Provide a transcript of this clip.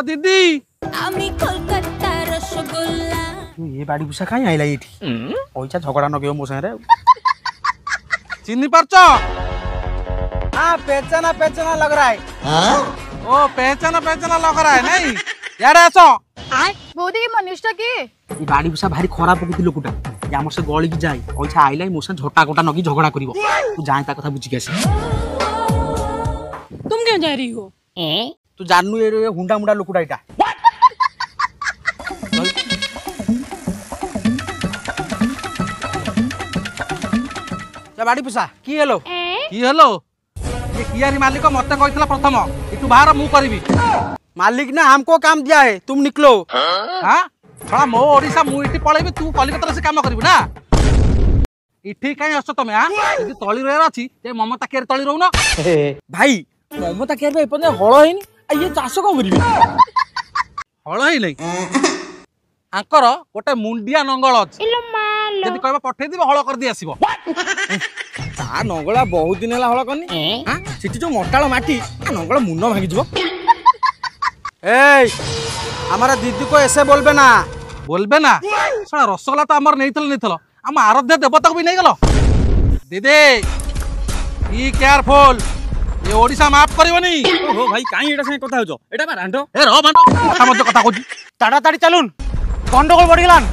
दीदी आमी कोलकाता रसगोल्ला ये बाड़ी पुसा कहीं आइला ये पैसा झगड़ा नगे मो संगे चिन्नी पारछ हाँ पेचना लग रहा है ओ पहचाना लग रहा है नहीं यार आसो बौदी की मनिष्ठा की ये बाड़ी पुसा भारी खराब प्रकृति लोकटा ये हमर से गली की जाए पैसा आइला मो संगे झटा कोटा नगी झगड़ा करिवो तू जाए ता कथा बुझी के आसी तुम क्यों जा रही हो तू जाननु ये हुंडा मुंडा लोकटा इटा जा बाड़ी पुसा की हेलो ये कियारी मालिक मते कहला प्रथम इटू बाहर मु करबी मालिक ने हमको काम दिया है तुम निकलो हां थोड़ा मो ओडिसा मु इटी पळेबी तू कलिकता से काम करबी ना इठी काई असो तमे हां यदि तळी रहर अछि ते ममता केर तळी रहू ना भाई ममता केर बे पने हळ हैनी आ ये चाष को करबी हळ है नै आंकर गोटे मुंडिया नंगल अछि यदि कहबा पठै दिबो हळ कर दी आसीबो ता नंगला बहुत दिन हला हळ करनी हां सिटी जो मोटाळ माटी आ नंगला मुन्नो भागी जबो ए हमारा दीदी को ऐसे बोलबे ना साला रसगोल्ला तो हमर नहीं हम आराध्य देवता को भी नहीं गलो दीदी बी केयरफुल ये ओडिसा माफ करबनी ओहो भाई काई एटा से कथा होजो एटा बा रांडो ए रो बांडो कथा मत कथा कहू ताड़ा ताड़ी चलुन गंडगोल बढ़ी गलान